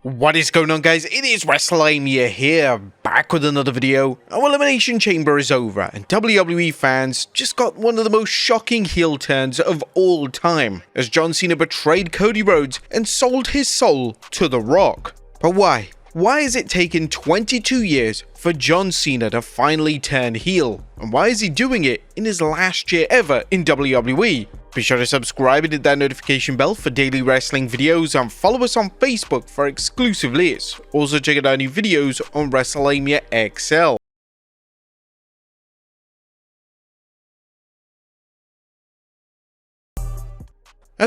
What is going on, guys? It is Wrestlelamia here, back with another video. Our Elimination Chamber is over, and WWE fans just got one of the most shocking heel turns of all time, as John Cena betrayed Cody Rhodes and sold his soul to The Rock. But why? Why has it taken 22 years for John Cena to finally turn heel? And why is he doing it in his last year ever in WWE? Be sure to subscribe and hit that notification bell for daily wrestling videos, and follow us on Facebook for exclusive lists. Also check out our new videos on Wrestlelamia XL.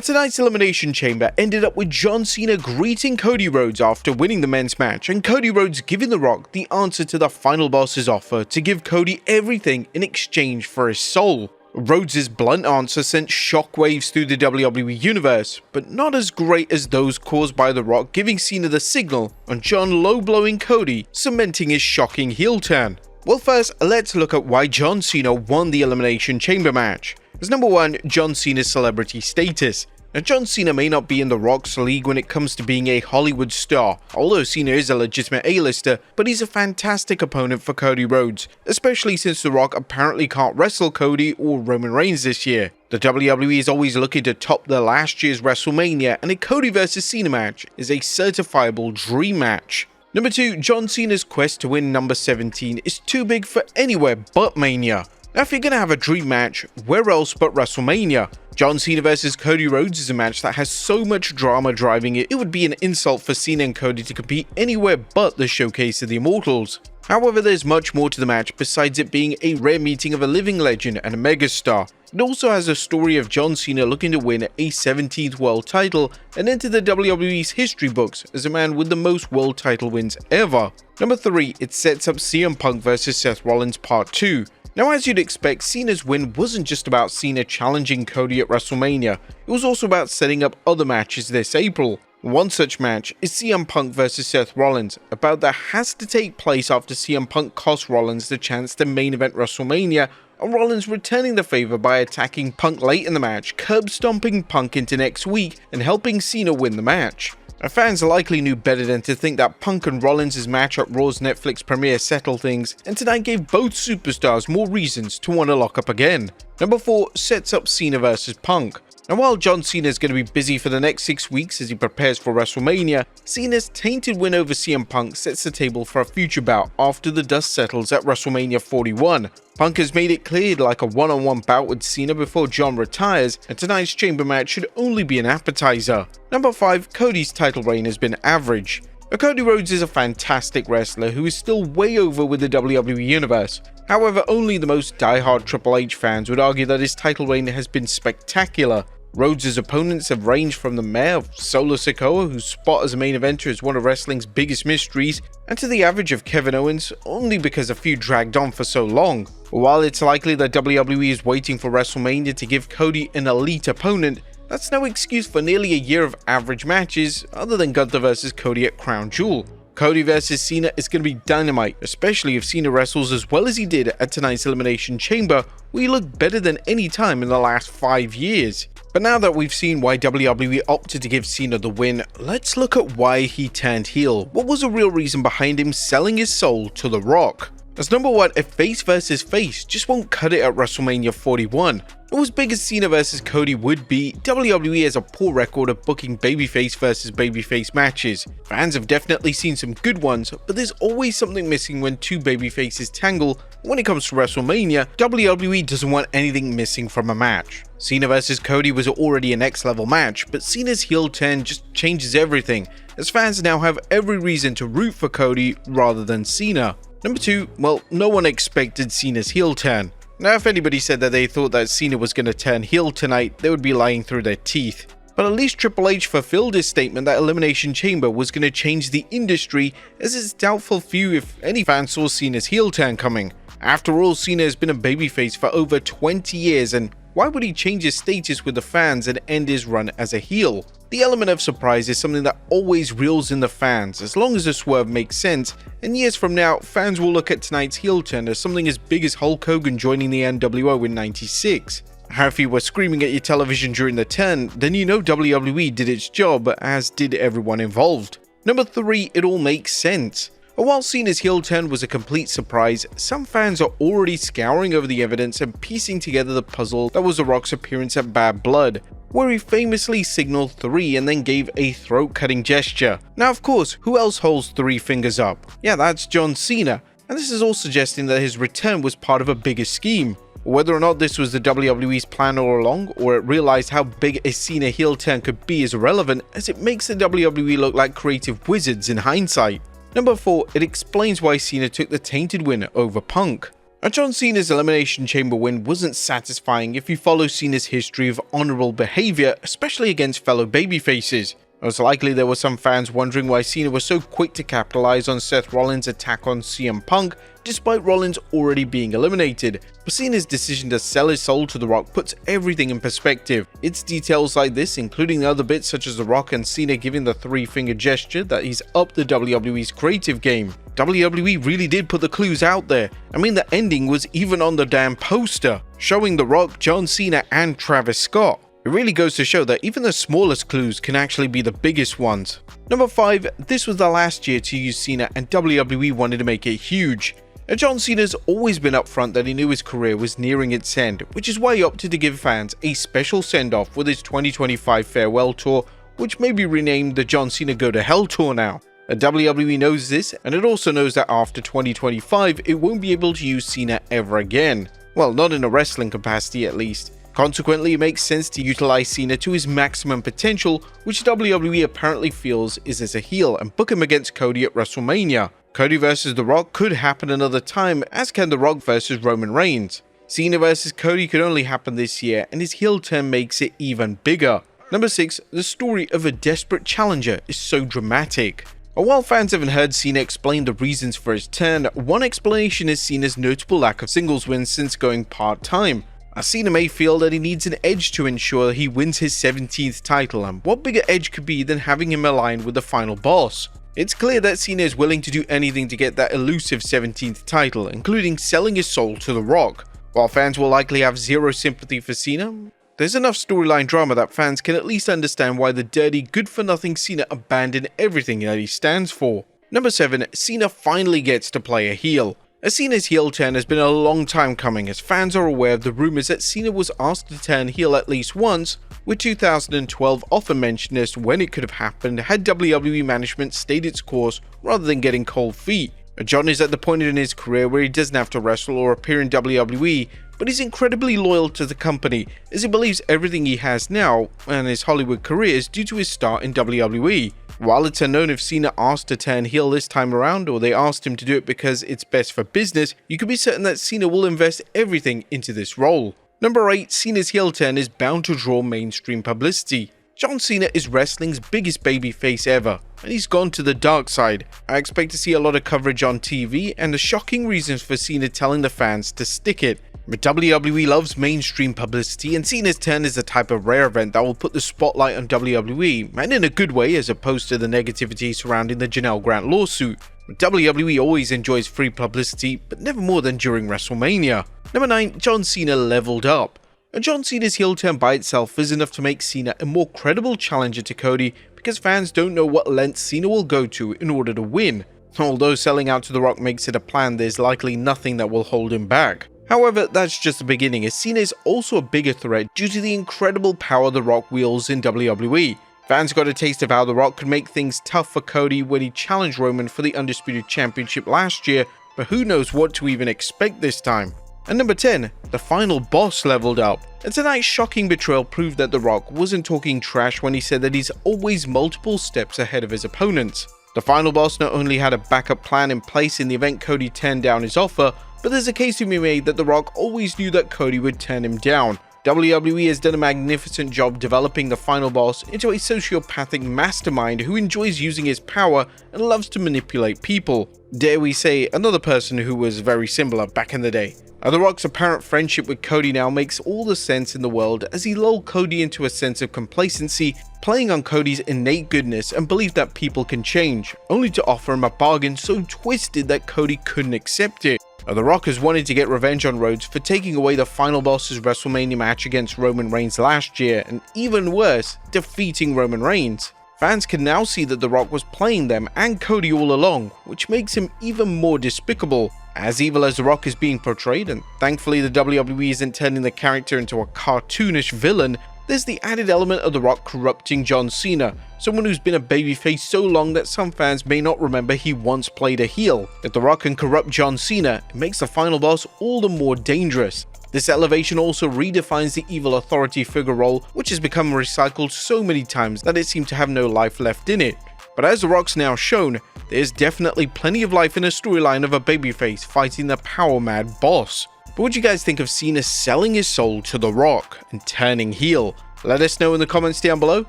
Tonight's Elimination Chamber ended up with John Cena greeting Cody Rhodes after winning the men's match, and Cody Rhodes giving The Rock the answer to the final boss's offer to give Cody everything in exchange for his soul. Rhodes' blunt answer sent shockwaves through the WWE Universe, but not as great as those caused by The Rock giving Cena the signal on John low-blowing Cody, cementing his shocking heel turn. Well, first, let's look at why John Cena won the Elimination Chamber match. As number one, John Cena's celebrity status. Now, John Cena may not be in The Rock's league when it comes to being a Hollywood star, although Cena is a legitimate A-lister, but he's a fantastic opponent for Cody Rhodes, especially since The Rock apparently can't wrestle Cody or Roman Reigns this year. The WWE is always looking to top their last year's WrestleMania, and a Cody vs Cena match is a certifiable dream match. Number 2, John Cena's quest to win number 17 is too big for anywhere but Mania. Now, if you're going to have a dream match, where else but WrestleMania? John Cena vs Cody Rhodes is a match that has so much drama driving it, it would be an insult for Cena and Cody to compete anywhere but the Showcase of the Immortals. However, there's much more to the match besides it being a rare meeting of a living legend and a megastar. It also has a story of John Cena looking to win a 17th world title and enter the WWE's history books as a man with the most world title wins ever. Number 3, it sets up CM Punk vs Seth Rollins Part 2. Now, as you'd expect, Cena's win wasn't just about Cena challenging Cody at WrestleMania, it was also about setting up other matches this April. One such match is CM Punk vs Seth Rollins, a bout that has to take place after CM Punk cost Rollins the chance to main event WrestleMania, and Rollins returning the favour by attacking Punk late in the match, curb stomping Punk into next week and helping Cena win the match. Our fans likely knew better than to think that Punk and Rollins' match at Raw's Netflix premiere settled things, and tonight gave both superstars more reasons to want to lock up again. Number 4 sets up Cena vs Punk. And while John Cena is going to be busy for the next 6 weeks as he prepares for WrestleMania, Cena's tainted win over CM Punk sets the table for a future bout after the dust settles at WrestleMania 41. Punk has made it clear he'd like a one-on-one bout with Cena before John retires, and tonight's chamber match should only be an appetizer. Number 5, Cody's title reign has been average. Cody Rhodes is a fantastic wrestler who is still way over with the WWE Universe. However, only the most die-hard Triple H fans would argue that his title reign has been spectacular. Rhodes' opponents have ranged from the mayor of Solo Sikoa, whose spot as a main eventer is one of wrestling's biggest mysteries, and to the average of Kevin Owens, only because a few dragged on for so long. While it's likely that WWE is waiting for WrestleMania to give Cody an elite opponent, that's no excuse for nearly a year of average matches other than Gunther vs Cody at Crown Jewel. Cody vs Cena is going to be dynamite, especially if Cena wrestles as well as he did at tonight's Elimination Chamber, where he looked better than any time in the last 5 years. But now that we've seen why WWE opted to give Cena the win, let's look at why he turned heel. What was the real reason behind him selling his soul to The Rock? As number 1, a face versus face just won't cut it at WrestleMania 41. As big as Cena vs Cody would be, WWE has a poor record of booking babyface versus babyface matches. Fans have definitely seen some good ones, but there's always something missing when two babyfaces tangle. When it comes to WrestleMania, WWE doesn't want anything missing from a match. Cena vs Cody was already a next level match, but Cena's heel turn just changes everything, as fans now have every reason to root for Cody rather than Cena. Number 2, well, no one expected Cena's heel turn. Now, if anybody said that they thought that Cena was going to turn heel tonight, they would be lying through their teeth. But at least Triple H fulfilled his statement that Elimination Chamber was going to change the industry, as it's doubtful few, if any, fans saw Cena's heel turn coming. After all, Cena has been a babyface for over 20 years, and why would he change his status with the fans and end his run as a heel? The element of surprise is something that always reels in the fans, as long as the swerve makes sense, and years from now, fans will look at tonight's heel turn as something as big as Hulk Hogan joining the NWO in '96. How if you were screaming at your television during the turn, then you know WWE did its job, as did everyone involved. Number 3, it all makes sense. And while Cena's heel turn was a complete surprise, some fans are already scouring over the evidence and piecing together the puzzle that was The Rock's appearance at Bad Blood, where he famously signaled 3 and then gave a throat-cutting gesture. Now of course, who else holds 3 fingers up? Yeah, that's John Cena, and this is all suggesting that his return was part of a bigger scheme. Whether or not this was the WWE's plan all along, or it realized how big a Cena heel turn could be, is irrelevant, as it makes the WWE look like creative wizards in hindsight. Number 4, it explains why Cena took the tainted win over Punk. John Cena's Elimination Chamber win wasn't satisfying if you follow Cena's history of honorable behavior, especially against fellow babyfaces. Most likely there were some fans wondering why Cena was so quick to capitalize on Seth Rollins' attack on CM Punk, despite Rollins already being eliminated. But Cena's decision to sell his soul to The Rock puts everything in perspective. It's details like this, including the other bits such as The Rock and Cena giving the 3-finger gesture, that he's upped the WWE's creative game. WWE really did put the clues out there. I mean, the ending was even on the damn poster, showing The Rock, John Cena and Travis Scott. It really goes to show that even the smallest clues can actually be the biggest ones. Number 5, this was the last year to use Cena and WWE wanted to make it huge. Now, John Cena's always been upfront that he knew his career was nearing its end, which is why he opted to give fans a special send-off with his 2025 farewell tour, which may be renamed the John Cena Go to Hell tour now. WWE knows this, and it also knows that after 2025, it won't be able to use Cena ever again. Well, not in a wrestling capacity at least. Consequently, it makes sense to utilize Cena to his maximum potential, which WWE apparently feels is as a heel, and book him against Cody at WrestleMania. Cody vs The Rock could happen another time, as can The Rock vs Roman Reigns. Cena vs Cody could only happen this year, and his heel turn makes it even bigger. Number 6, the story of a desperate challenger is so dramatic. And while fans haven't heard Cena explain the reasons for his turn, one explanation is Cena's notable lack of singles wins since going part-time. Cena may feel that he needs an edge to ensure he wins his 17th title, and what bigger edge could be than having him aligned with the final boss? It's clear that Cena is willing to do anything to get that elusive 17th title, including selling his soul to The Rock. While fans will likely have zero sympathy for Cena, there's enough storyline drama that fans can at least understand why the dirty, good-for-nothing Cena abandoned everything that he stands for. Number 7, Cena finally gets to play a heel. Cena's heel turn has been a long time coming, as fans are aware of the rumors that Cena was asked to turn heel at least once, with 2012 often mentioned as when it could have happened had WWE management stayed its course rather than getting cold feet. John is at the point in his career where he doesn't have to wrestle or appear in WWE, but he's incredibly loyal to the company, as he believes everything he has now and his Hollywood career is due to his start in WWE. While it's unknown if Cena asked to turn heel this time around, or they asked him to do it because it's best for business, you can be certain that Cena will invest everything into this role. Number 8, Cena's heel turn is bound to draw mainstream publicity. John Cena is wrestling's biggest babyface ever, and he's gone to the dark side. I expect to see a lot of coverage on TV and the shocking reasons for Cena telling the fans to stick it. But WWE loves mainstream publicity, and Cena's turn is the type of rare event that will put the spotlight on WWE, and in a good way as opposed to the negativity surrounding the Janelle Grant lawsuit. WWE always enjoys free publicity, but never more than during WrestleMania. Number 9, John Cena leveled up. John Cena's heel turn by itself is enough to make Cena a more credible challenger to Cody, because fans don't know what lengths Cena will go to in order to win. Although selling out to The Rock makes it a plan, there's likely nothing that will hold him back. However, that's just the beginning, as Cena is also a bigger threat due to the incredible power The Rock wields in WWE. Fans got a taste of how The Rock could make things tough for Cody when he challenged Roman for the Undisputed Championship last year, but who knows what to even expect this time. And number 10, the final boss leveled up. And tonight's shocking betrayal proved that The Rock wasn't talking trash when he said that he's always multiple steps ahead of his opponents. The final boss not only had a backup plan in place in the event Cody turned down his offer, but there's a case to be made that The Rock always knew that Cody would turn him down. WWE has done a magnificent job developing the final boss into a sociopathic mastermind who enjoys using his power and loves to manipulate people. Dare we say, another person who was very similar back in the day. The Rock's apparent friendship with Cody now makes all the sense in the world, as he lulled Cody into a sense of complacency, playing on Cody's innate goodness and belief that people can change, only to offer him a bargain so twisted that Cody couldn't accept it. The Rock has wanted to get revenge on Rhodes for taking away the final boss's WrestleMania match against Roman Reigns last year, and even worse, defeating Roman Reigns. Fans can now see that The Rock was playing them and Cody all along, which makes him even more despicable. As evil as The Rock is being portrayed, and thankfully the WWE isn't turning the character into a cartoonish villain, there's the added element of The Rock corrupting John Cena, someone who's been a babyface so long that some fans may not remember he once played a heel. If The Rock can corrupt John Cena, it makes the final boss all the more dangerous. This elevation also redefines the evil authority figure role, which has become recycled so many times that it seemed to have no life left in it. But as The Rock's now shown, there's definitely plenty of life in a storyline of a babyface fighting the power-mad boss. But what do you guys think of Cena selling his soul to The Rock and turning heel? Let us know in the comments down below.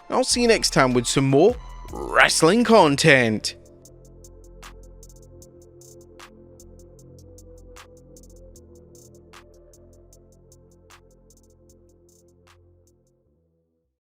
I'll see you next time with some more wrestling content.